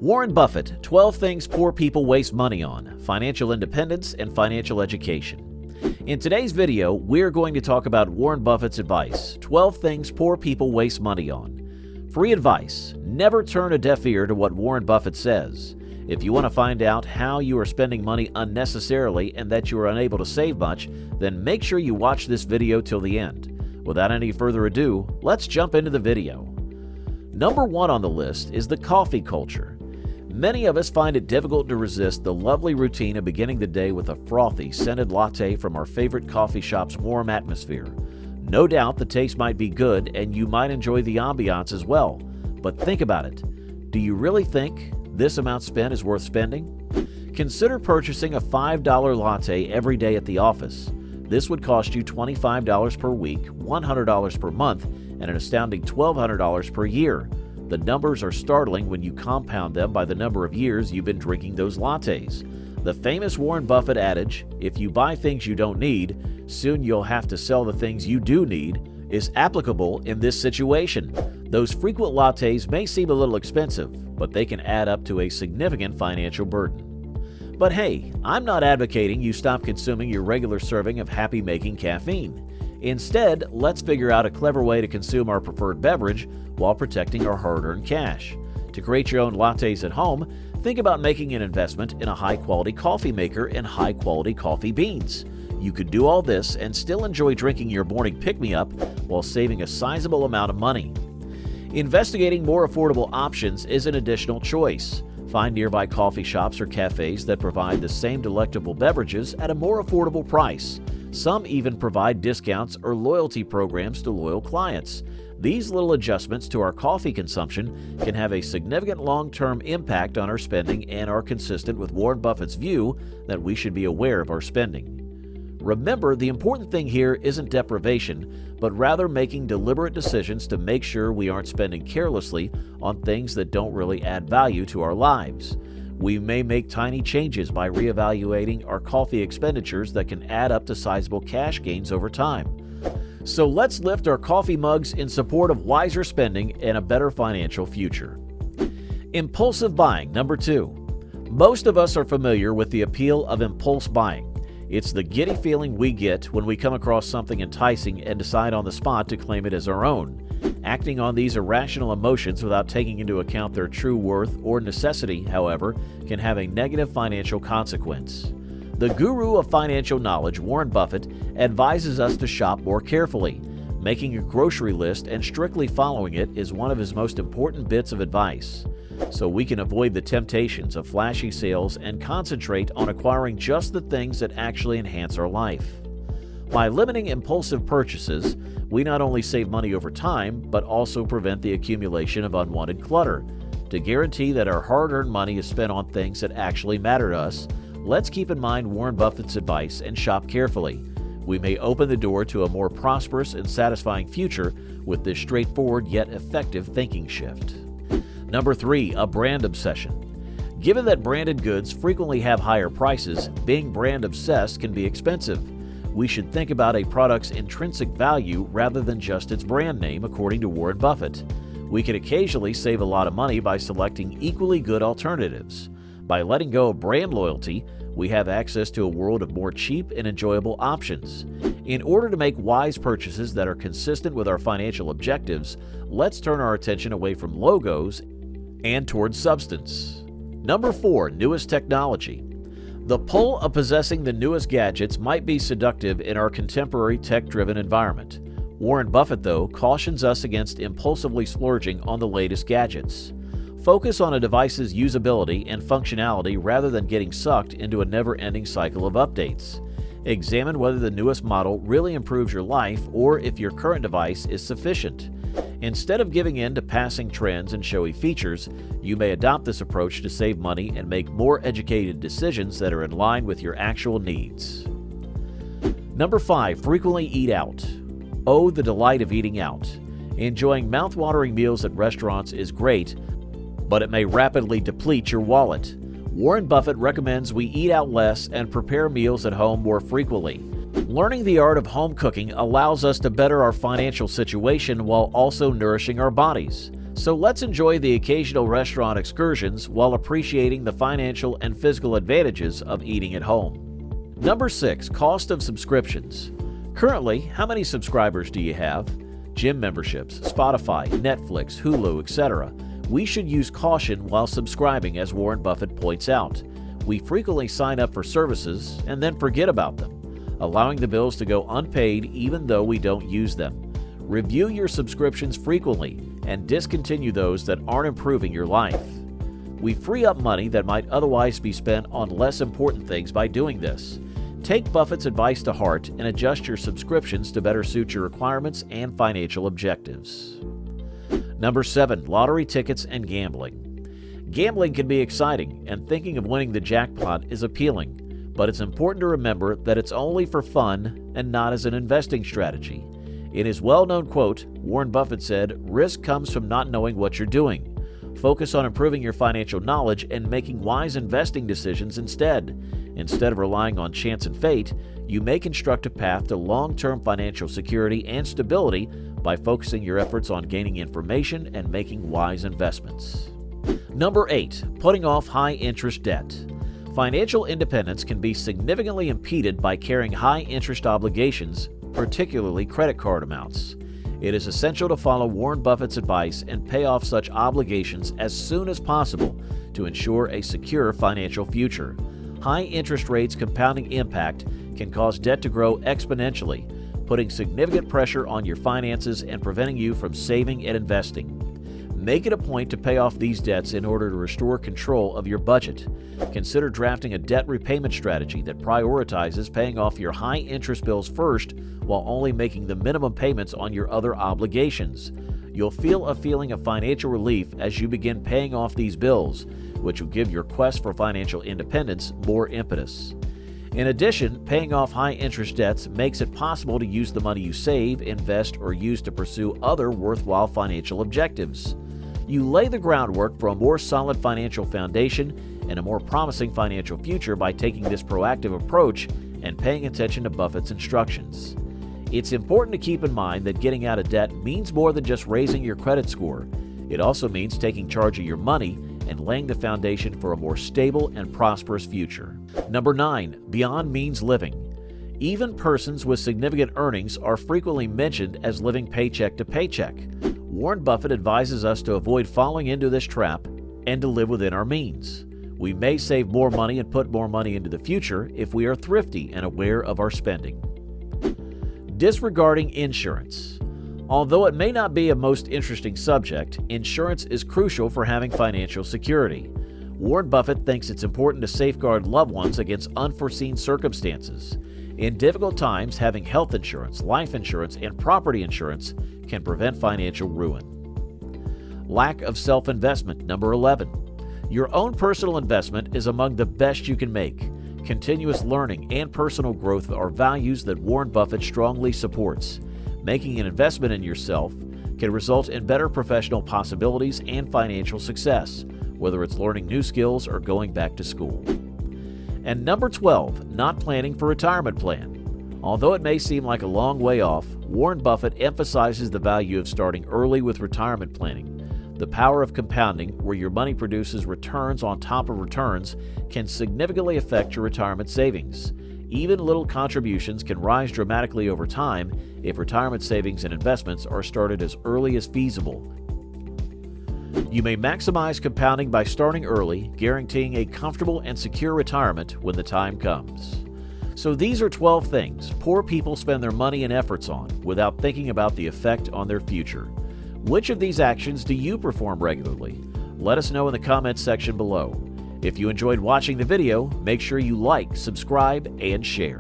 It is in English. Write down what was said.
Warren Buffett, 12 Things Poor People Waste Money On, Financial Independence and Financial Education. In today's video, we're going to talk about Warren Buffett's advice, 12 Things Poor People Waste Money On. Free advice. Never turn a deaf ear to what Warren Buffett says. If you want to find out how you are spending money unnecessarily and that you are unable to save much, then make sure you watch this video till the end. Without any further ado, let's jump into the video. Number 1 on the list is the coffee culture. Many of us find it difficult to resist the lovely routine of beginning the day with a frothy, scented latte from our favorite coffee shop's warm atmosphere. No doubt the taste might be good and you might enjoy the ambiance as well. But think about it. Do you really think this amount spent is worth spending? Consider purchasing a $5 latte every day at the office. This would cost you $25 per week, $100 per month, and an astounding $1,200 per year. The numbers are startling when you compound them by the number of years you've been drinking those lattes. The famous Warren Buffett adage, if you buy things you don't need, soon you'll have to sell the things you do need, is applicable in this situation. Those frequent lattes may seem a little expensive, but they can add up to a significant financial burden. But hey, I'm not advocating you stop consuming your regular serving of happy-making caffeine. Instead, let's figure out a clever way to consume our preferred beverage while protecting our hard-earned cash. To create your own lattes at home, think about making an investment in a high-quality coffee maker and high-quality coffee beans. You could do all this and still enjoy drinking your morning pick-me-up while saving a sizable amount of money. Investigating more affordable options is an additional choice. Find nearby coffee shops or cafes that provide the same delectable beverages at a more affordable price. Some even provide discounts or loyalty programs to loyal clients. These little adjustments to our coffee consumption can have a significant long-term impact on our spending and are consistent with Warren Buffett's view that we should be aware of our spending. Remember, the important thing here isn't deprivation, but rather making deliberate decisions to make sure we aren't spending carelessly on things that don't really add value to our lives. We may make tiny changes by reevaluating our coffee expenditures that can add up to sizable cash gains over time. So let's lift our coffee mugs in support of wiser spending and a better financial future. Impulsive buying, number 2. Most of us are familiar with the appeal of impulse buying. It's the giddy feeling we get when we come across something enticing and decide on the spot to claim it as our own. Acting on these irrational emotions without taking into account their true worth or necessity, however, can have a negative financial consequence. The guru of financial knowledge, Warren Buffett, advises us to shop more carefully. Making a grocery list and strictly following it is one of his most important bits of advice, so we can avoid the temptations of flashy sales and concentrate on acquiring just the things that actually enhance our life. By limiting impulsive purchases, we not only save money over time, but also prevent the accumulation of unwanted clutter. To guarantee that our hard-earned money is spent on things that actually matter to us, let's keep in mind Warren Buffett's advice and shop carefully. We may open the door to a more prosperous and satisfying future with this straightforward yet effective thinking shift. Number 3, a brand obsession. Given that branded goods frequently have higher prices, being brand obsessed can be expensive. We should think about a product's intrinsic value rather than just its brand name, according to Warren Buffett. We can occasionally save a lot of money by selecting equally good alternatives. By letting go of brand loyalty, we have access to a world of more cheap and enjoyable options. In order to make wise purchases that are consistent with our financial objectives, let's turn our attention away from logos and towards substance. Number 4, newest technology. The pull of possessing the newest gadgets might be seductive in our contemporary tech-driven environment. Warren Buffett, though, cautions us against impulsively splurging on the latest gadgets. Focus on a device's usability and functionality rather than getting sucked into a never-ending cycle of updates. Examine whether the newest model really improves your life or if your current device is sufficient. Instead of giving in to passing trends and showy features, you may adopt this approach to save money and make more educated decisions that are in line with your actual needs. Number 5, frequently eat out. Oh, the delight of eating out. Enjoying mouth-watering meals at restaurants is great, but it may rapidly deplete your wallet. Warren Buffett recommends we eat out less and prepare meals at home more frequently. Learning the art of home cooking allows us to better our financial situation while also nourishing our bodies. So let's enjoy the occasional restaurant excursions while appreciating the financial and physical advantages of eating at home. Number 6. Cost of subscriptions. Currently, how many subscribers do you have? Gym memberships, Spotify, Netflix, Hulu, etc. We should use caution while subscribing, as Warren Buffett points out. We frequently sign up for services and then forget about them, allowing the bills to go unpaid even though we don't use them. Review your subscriptions frequently and discontinue those that aren't improving your life. We free up money that might otherwise be spent on less important things by doing this. Take Buffett's advice to heart and adjust your subscriptions to better suit your requirements and financial objectives. Number 7. Lottery tickets and gambling. Gambling can be exciting, and thinking of winning the jackpot is appealing, but it's important to remember that it's only for fun and not as an investing strategy. In his well-known quote, Warren Buffett said, "Risk comes from not knowing what you're doing. Focus on improving your financial knowledge and making wise investing decisions instead. Instead of relying on chance and fate, you may construct a path to long-term financial security and stability by focusing your efforts on gaining information and making wise investments." Number 8. Putting off high-interest debt. Financial independence can be significantly impeded by carrying high-interest obligations, particularly credit card amounts. It is essential to follow Warren Buffett's advice and pay off such obligations as soon as possible to ensure a secure financial future. High interest rates compounding impact can cause debt to grow exponentially, putting significant pressure on your finances and preventing you from saving and investing. Make it a point to pay off these debts in order to restore control of your budget. Consider drafting a debt repayment strategy that prioritizes paying off your high-interest bills first while only making the minimum payments on your other obligations. You'll feel a feeling of financial relief as you begin paying off these bills, which will give your quest for financial independence more impetus. In addition, paying off high-interest debts makes it possible to use the money you save, invest, or use to pursue other worthwhile financial objectives. You lay the groundwork for a more solid financial foundation and a more promising financial future by taking this proactive approach and paying attention to Buffett's instructions. It's important to keep in mind that getting out of debt means more than just raising your credit score. It also means taking charge of your money and laying the foundation for a more stable and prosperous future. Number 9. Beyond means living. Even persons with significant earnings are frequently mentioned as living paycheck to paycheck. Warren Buffett advises us to avoid falling into this trap and to live within our means. We may save more money and put more money into the future if we are thrifty and aware of our spending. Disregarding insurance. Although it may not be a most interesting subject, insurance is crucial for having financial security. Warren Buffett thinks it's important to safeguard loved ones against unforeseen circumstances. In difficult times, having health insurance, life insurance, and property insurance can prevent financial ruin. Lack of self-investment. Number 11. Your own personal investment is among the best you can make. Continuous learning and personal growth are values that Warren Buffett strongly supports. Making an investment in yourself can result in better professional possibilities and financial success, whether it's learning new skills or going back to school. And number 12, not planning for retirement plan. Although it may seem like a long way off, Warren Buffett emphasizes the value of starting early with retirement planning. The power of compounding, where your money produces returns on top of returns, can significantly affect your retirement savings. Even little contributions can rise dramatically over time if retirement savings and investments are started as early as feasible. You may maximize compounding by starting early, guaranteeing a comfortable and secure retirement when the time comes. So these are 12 things poor people spend their money and efforts on without thinking about the effect on their future. Which of these actions do you perform regularly? Let us know in the comments section below. If you enjoyed watching the video, make sure you like, subscribe, and share.